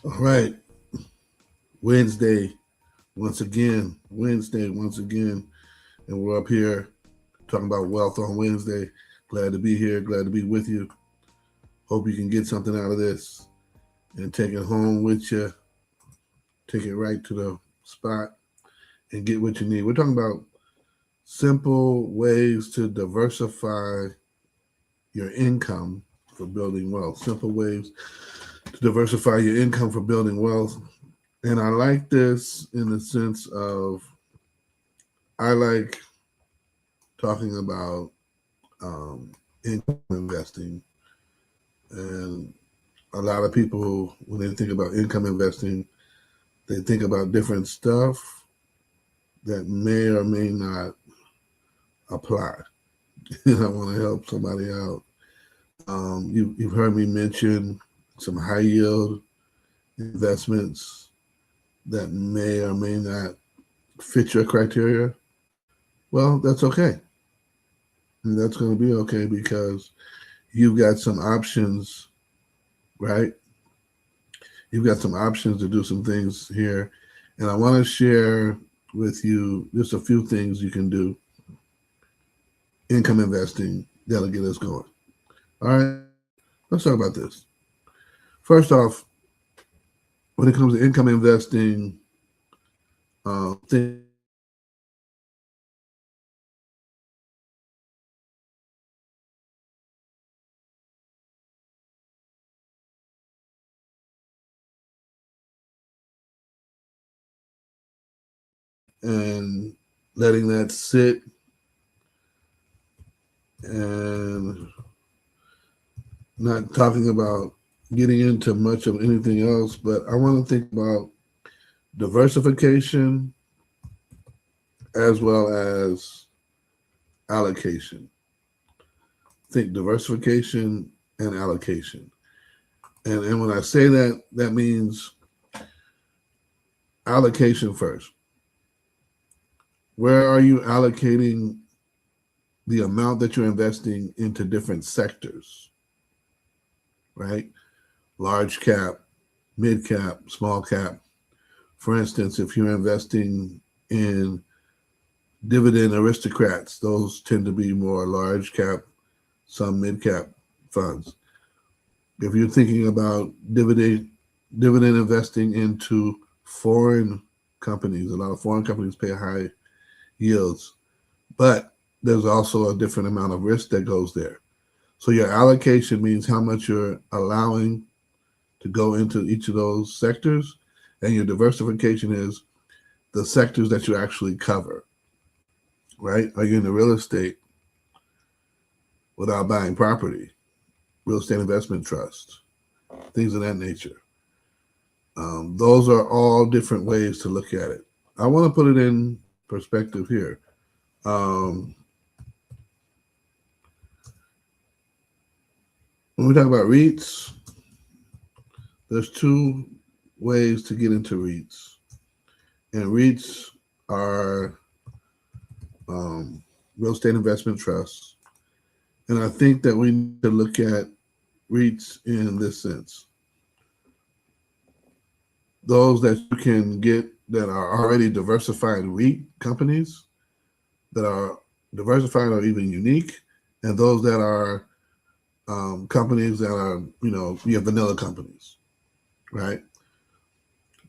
All right. Wednesday, once again. And we're up here talking about wealth on Wednesday. Glad to be here. Glad to be with you. Hope you can get something out of this and take it home with you. Take it right to the spot and get what you need. We're talking about simple ways to diversify your income for building wealth. Simple ways to diversify your income for building wealth. And I like this in the sense of I like talking about income investing. And a lot of people, when they think about income investing, they think about different stuff that may or may not apply. And I want to help somebody out. You've heard me mention some high yield investments that may or may not fit your criteria. Well, that's okay. And that's going to be okay because you've got some options, right? You've got some options to do some things here. And I want to share with you just a few things you can do income investing that'll get us going. All right, let's talk about this. First off, when it comes to income investing, things and letting that sit and not talking about getting into much of anything else, but I want to think about diversification as well as allocation. Think diversification and allocation. And when I say that, that means allocation first. Where are you allocating the amount that you're investing into different sectors, right? Large cap, mid cap, small cap. For instance, if you're investing in dividend aristocrats, those tend to be more large cap, some mid cap funds. If you're thinking about dividend investing into foreign companies, a lot of foreign companies pay high yields, but there's also a different amount of risk that goes there. So your allocation means how much you're allowing to go into each of those sectors, and your diversification is the sectors that you actually cover, right? Are you in the real estate without buying property, real estate investment trust, things of that nature? Those are all different ways to look at it. I want to put it in perspective here. Um, when we talk about REITs, there's two ways to get into REITs. And REITs are real estate investment trusts. And I think that we need to look at REITs in this sense. Those that you can get that are already diversified REIT companies that are diversified or even unique, and those that are companies that are, you have vanilla companies, right?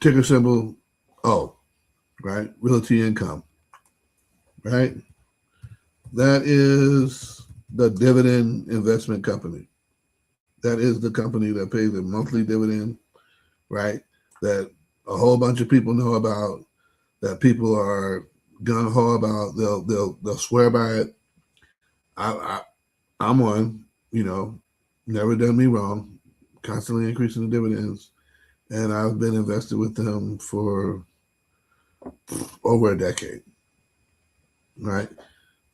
Ticker symbol O, right? Realty Income, right? That is the dividend investment company. That is the company that pays a monthly dividend, right? That a whole bunch of people know about, that people are gung ho about. They'll swear by it. I I'm one, you know, never done me wrong, constantly increasing the dividends, and I've been invested with them for over a decade, right?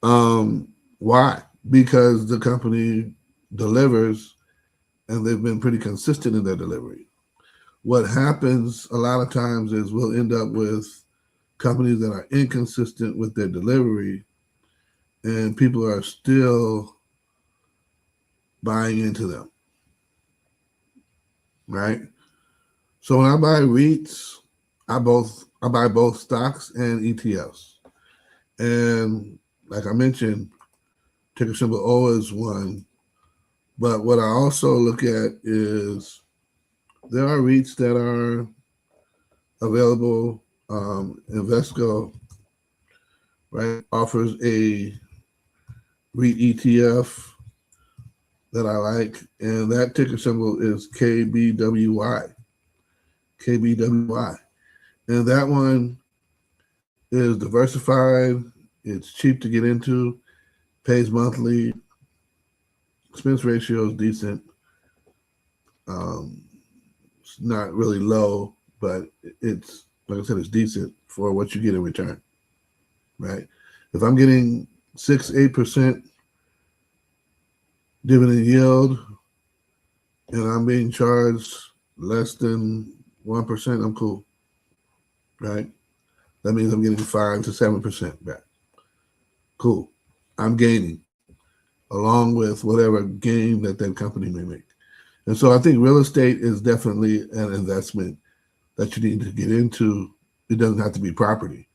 Um, why? Because the company delivers, and they've been pretty consistent in their delivery. What happens a lot of times is we'll end up with companies that are inconsistent with their delivery, and people are still buying into them, right? So when I buy REITs, I buy both stocks and ETFs. And like I mentioned, ticker symbol O is one. But what I also look at is there are REITs that are available. Invesco, right, offers a REIT ETF that I like, and that ticker symbol is KBWY. KBWY. And that one is diversified. It's cheap to get into, pays monthly, expense ratio is decent. It's not really low, but it's, like I said, it's decent for what you get in return, right? If I'm getting 6-8% dividend yield and I'm being charged less than 1%, I'm cool, right? That means I'm getting 5 to 7% back. Cool. I'm gaining along with whatever gain that company may make. And so I think real estate is definitely an investment that you need to get into. It doesn't have to be property,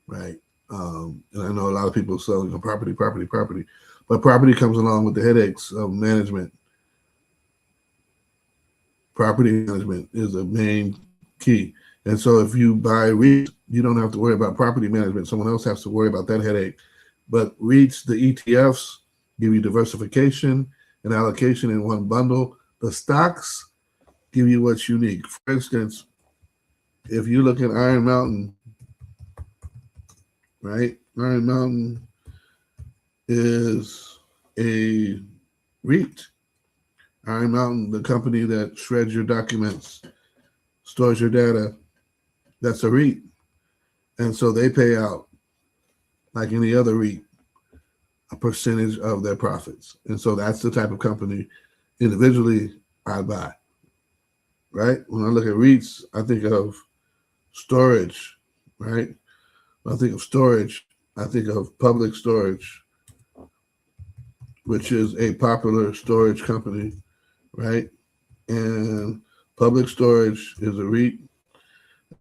right? And I know a lot of people selling property, but property comes along with the headaches of management. Property management is a main key. And so if you buy REITs, you don't have to worry about property management. Someone else has to worry about that headache. But REITs, the ETFs, give you diversification and allocation in one bundle. The stocks give you what's unique. For instance, if you look at Iron Mountain, right? Iron Mountain is a REIT. Iron Mountain, the company that shreds your documents, stores your data, that's a REIT. And so they pay out, like any other REIT, a percentage of their profits. And so that's the type of company individually I buy, right? When I look at REITs, I think of storage, right? When I think of storage, I think of Public Storage, which is a popular storage company, right? And Public Storage is a REIT,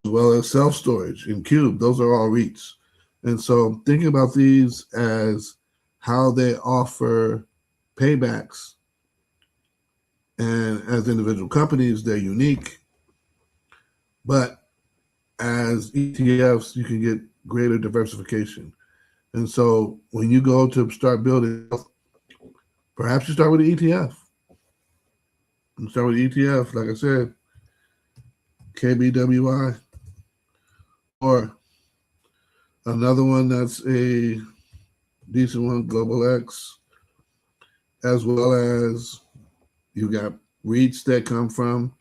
as well as self-storage and Cube. Those are all REITs. And so thinking about these as how they offer paybacks, and as individual companies, they're unique. But as ETFs, you can get greater diversification. And so when you go to start building, perhaps you start with an ETF. You start with ETF, like I said, KBWI, or another one that's a decent one, Global X, as well as you got REITs that come from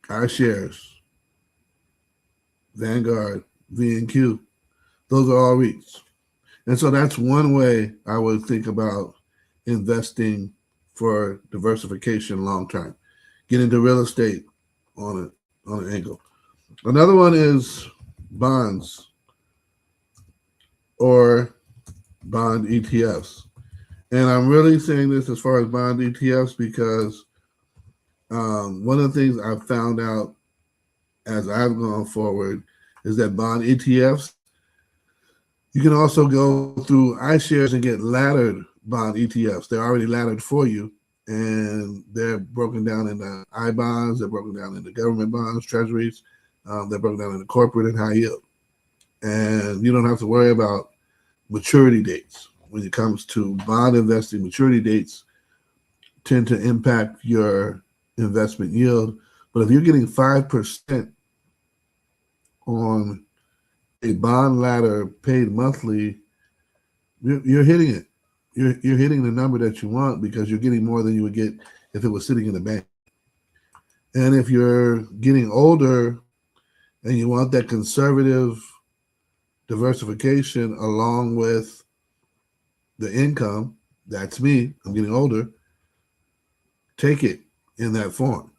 iShares, Vanguard, VNQ. Those are all REITs. And so that's one way I would think about investing for diversification long term. Get into real estate on an angle. Another one is bonds or bond ETFs. And I'm really saying this as far as bond ETFs because one of the things I've found out as I've gone forward is that bond ETFs, you can also go through iShares and get laddered bond ETFs. They're already laddered for you, and they're broken down into I bonds, they're broken down into government bonds, treasuries, they're broken down into corporate and high yield. And you don't have to worry about maturity dates. When it comes to bond investing, maturity dates tend to impact your investment yield. But if you're getting 5% on a bond ladder paid monthly, you're hitting it. You're hitting the number that you want because you're getting more than you would get if it was sitting in the bank. And if you're getting older and you want that conservative diversification along with the income, that's me, I'm getting older, take it in that form.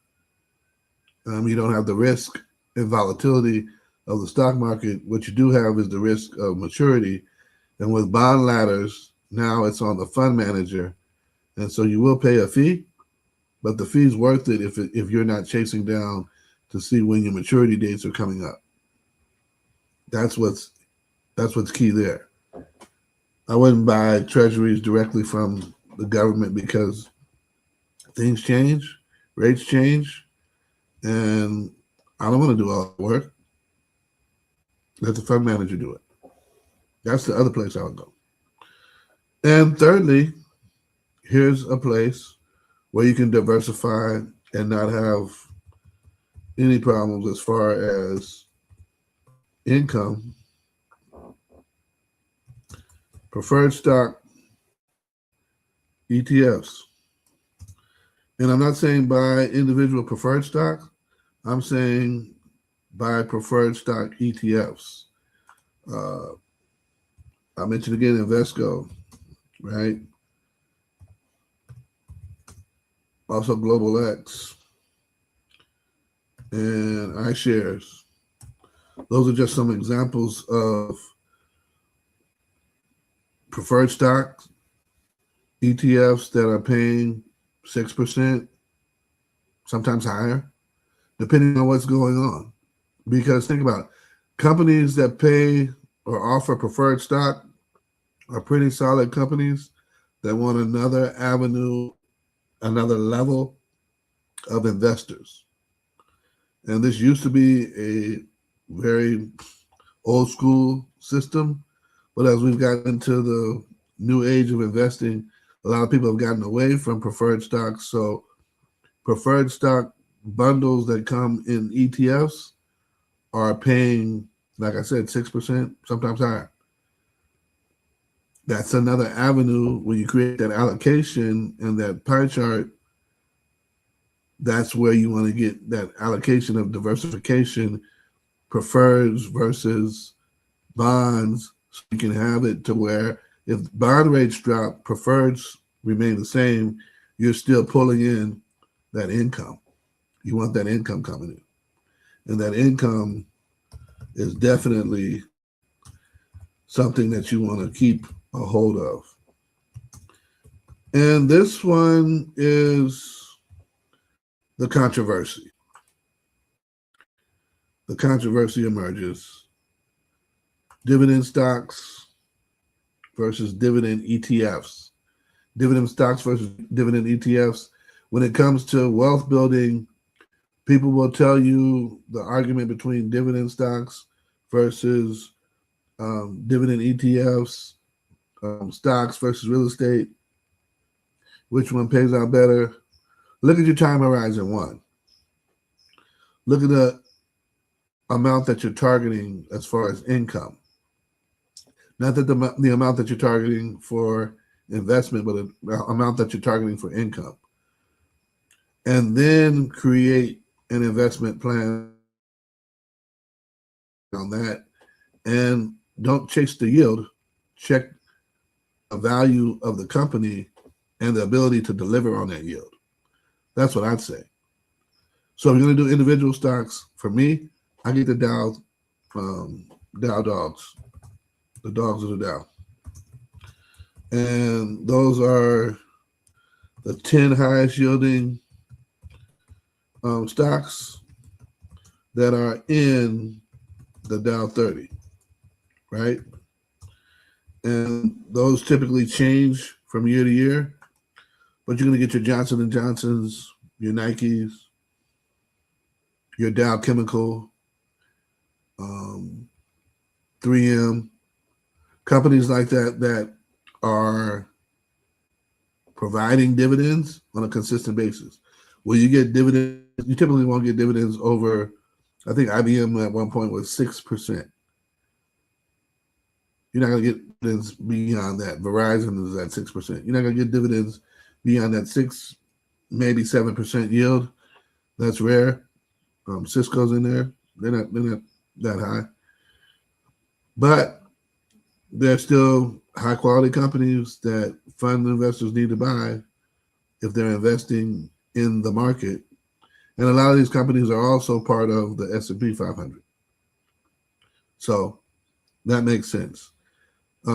You don't have the risk and volatility of the stock market. What you do have is the risk of maturity. And with bond ladders, now it's on the fund manager. And so you will pay a fee, but the fee's worth it if you're not chasing down to see when your maturity dates are coming up. That's what's key there. I wouldn't buy treasuries directly from the government because things change, rates change, and I don't want to do all the work. Let the fund manager do it. That's the other place I would go. And thirdly, here's a place where you can diversify and not have any problems as far as income. Preferred stock ETFs. And I'm not saying buy individual preferred stock. I'm saying buy preferred stock ETFs. I mentioned again Invesco, right? Also Global X and iShares. Those are just some examples of preferred stock ETFs that are paying 6%, sometimes higher, depending on what's going on. Because think about it, companies that pay or offer preferred stock are pretty solid companies that want another avenue, another level of investors. And this used to be a very old school system, but as we've gotten into the new age of investing, a lot of people have gotten away from preferred stocks. So preferred stock bundles that come in ETFs are paying, like I said, 6%, sometimes higher. That's another avenue when you create that allocation and that pie chart. That's where you want to get that allocation of diversification, preferreds versus bonds. So you can have it to where if bond rates drop, preferreds remain the same, you're still pulling in that income. You want that income coming in. And that income is definitely something that you want to keep a hold of. And this one is the controversy. The controversy emerges. Dividend stocks versus dividend ETFs. Dividend stocks versus dividend ETFs. When it comes to wealth building, people will tell you the argument between dividend stocks versus dividend ETFs, stocks versus real estate. Which one pays out better? Look at your time horizon one. Look at the amount that you're targeting as far as income. Not that the amount that you're targeting for investment, but the amount that you're targeting for income. And then create an investment plan on that. And don't chase the yield. Check the value of the company and the ability to deliver on that yield. That's what I'd say. So if you're going to do individual stocks, for me, I get the Dow dogs, the dogs of the Dow. And those are the 10 highest yielding stocks that are in the Dow 30, right? And those typically change from year to year, but you're going to get your Johnson & Johnsons, your Nikes, your Dow Chemical, 3M, companies like that are providing dividends on a consistent basis. Will you get dividends? You typically won't get dividends over, I think IBM at one point was 6%. You're not going to get dividends beyond that. Verizon is at 6%. You're not going to get dividends beyond that 6, maybe 7% yield. That's rare. Cisco's in there. They're not that high. But they're still high quality companies that fund investors need to buy if they're investing in the market. And a lot of these companies are also part of the S&P 500. So that makes sense.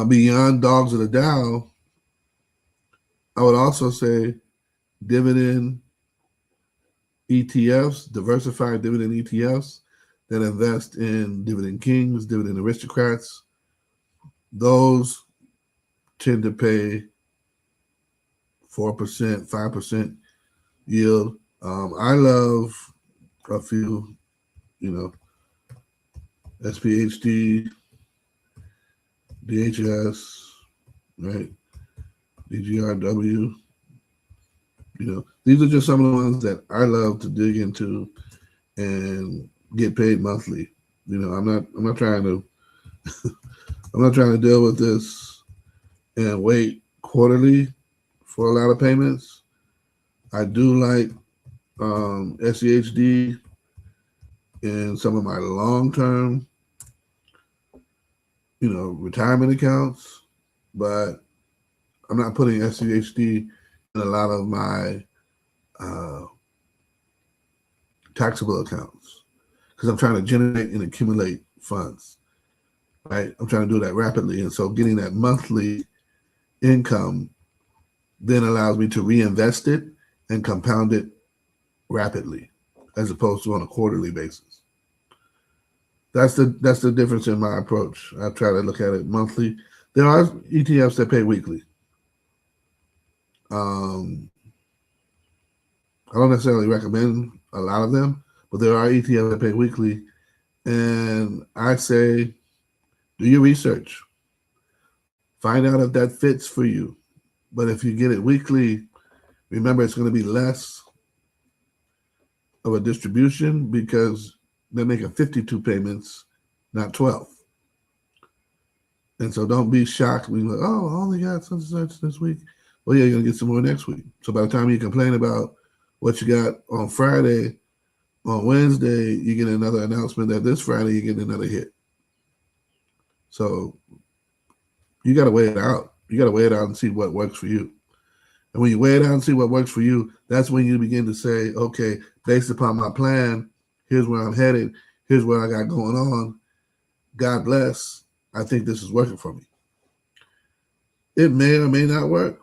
Beyond dogs of the Dow, I would also say dividend ETFs, diversified dividend ETFs that invest in dividend kings, dividend aristocrats. Those tend to pay 4%, 5% yield. I love a few, SPHD, DHS, right? DGRW. These are just some of the ones that I love to dig into and get paid monthly. I'm not trying to I'm not trying to deal with this and wait quarterly for a lot of payments. I do like SEHD in some of my long-term, retirement accounts, but I'm not putting SEHD in a lot of my taxable accounts because I'm trying to generate and accumulate funds, right? I'm trying to do that rapidly. And so getting that monthly income then allows me to reinvest it and compound it rapidly as opposed to on a quarterly basis. That's the difference in my approach. I try to look at it monthly. There are ETFs that pay weekly. I don't necessarily recommend a lot of them, but there are ETFs that pay weekly. And I say, do your research. Find out if that fits for you. But if you get it weekly, remember it's going to be less of a distribution because they're making 52 payments, not 12. And so don't be shocked when you're like, oh, I only got such and such this week. Well, yeah, you're going to get some more next week. So by the time you complain about what you got on Friday, on Wednesday, you get another announcement that this Friday you get another hit. So you got to weigh it out. You got to weigh it out and see what works for you. And when you weigh it out and see what works for you, that's when you begin to say, okay, based upon my plan, here's where I'm headed. Here's what I got going on. God bless. I think this is working for me. It may or may not work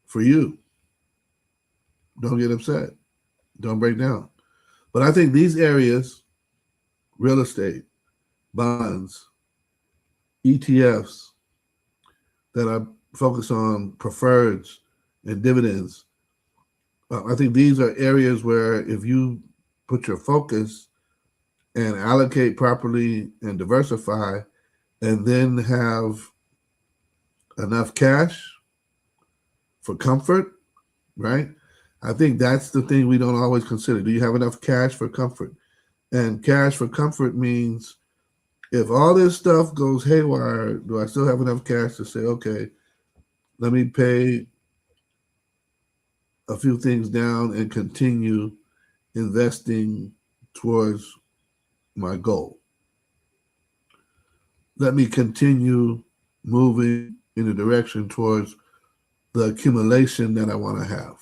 for you. Don't get upset. Don't break down. But I think these areas, real estate, bonds, ETFs that are focused on preferreds and dividends, I think these are areas where if you put your focus and allocate properly and diversify and then have enough cash for comfort, right? I think that's the thing we don't always consider. Do you have enough cash for comfort? And cash for comfort means if all this stuff goes haywire, do I still have enough cash to say, okay, let me pay a few things down and continue investing towards my goal? Let me continue moving in a direction towards the accumulation that I want to have.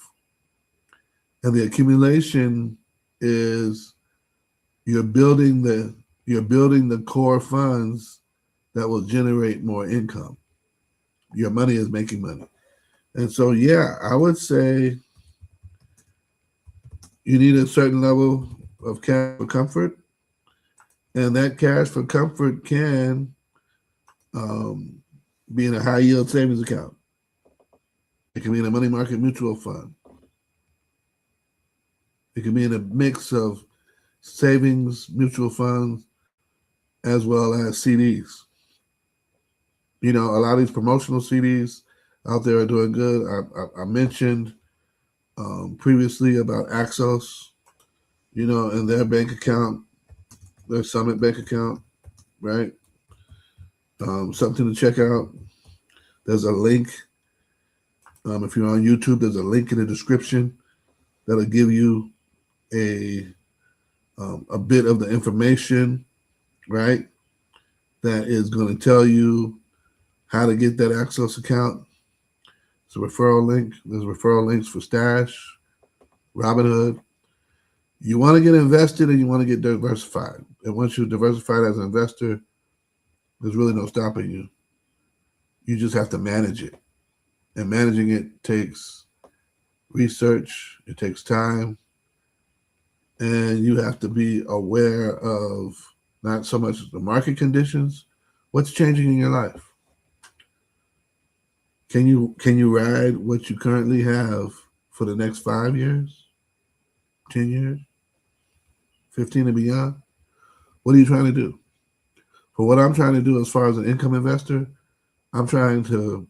And the accumulation is you're building the core funds that will generate more income. Your money is making money. And so, yeah, I would say you need a certain level of cash for comfort. And that cash for comfort can be in a high yield savings account. It can be in a money market mutual fund. It can be in a mix of savings, mutual funds, as well as CDs. A lot of these promotional CDs out there are doing good. I mentioned previously about AXOS, and their bank account, their Summit bank account, right? Something to check out. There's a link. If you're on YouTube, there's a link in the description that'll give you a bit of the information, right? That is going to tell you how to get that AXOS account. It's a referral link. There's referral links for Stash, Robinhood. You want to get invested and you want to get diversified. And once you're diversified as an investor, there's really no stopping you. You just have to manage it. And managing it takes research, it takes time, and you have to be aware of not so much the market conditions, what's changing in your life. Can you ride what you currently have for the next 5 years, 10 years, 15 and beyond? What are you trying to do? For what I'm trying to do as far as an income investor, I'm trying to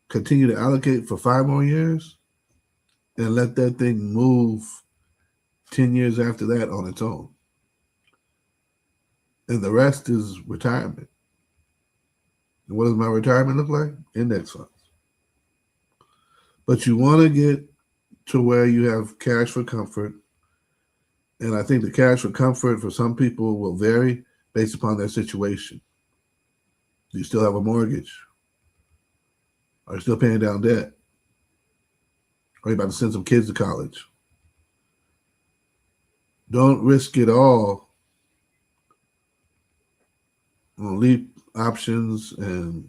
continue to allocate for 5 more years and let that thing move 10 years after that on its own. And the rest is retirement. And what does my retirement look like? Index funds. But you want to get to where you have cash for comfort. And I think the cash for comfort for some people will vary based upon their situation. Do you still have a mortgage? Are you still paying down debt? Are you about to send some kids to college? Don't risk it all on leap options and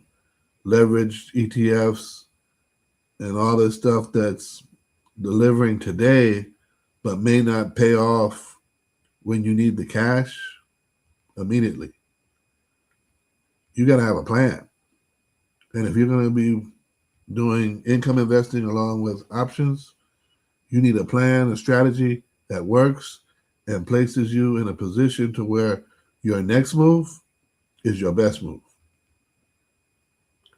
leveraged ETFs and all this stuff that's delivering today but may not pay off when you need the cash immediately. You got to have a plan. And if you're going to be doing income investing along with options, you need a plan, a strategy that works and places you in a position to where your next move is your best move.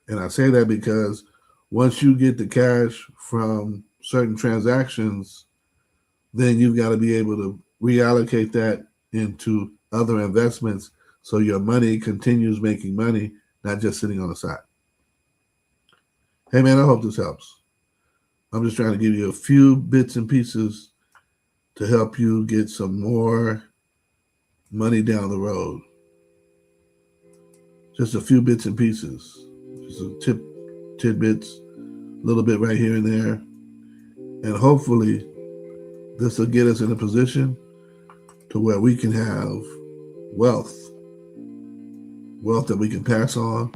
And I say that because once you get the cash from certain transactions, then you've got to be able to reallocate that into other investments so your money continues making money, not just sitting on the side. Hey man, I hope this helps. I'm just trying to give you a few bits and pieces to help you get some more money down the road. Just a few bits and pieces. Just a tidbits, a little bit right here and there. And hopefully this will get us in a position to where we can have wealth that we can pass on,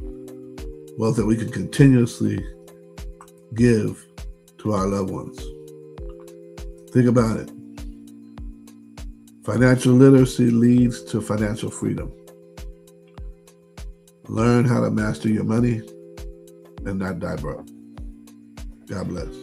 wealth that we can continuously give to our loved ones. Think about it. Financial literacy leads to financial freedom. Learn how to master your money and not die broke. God bless.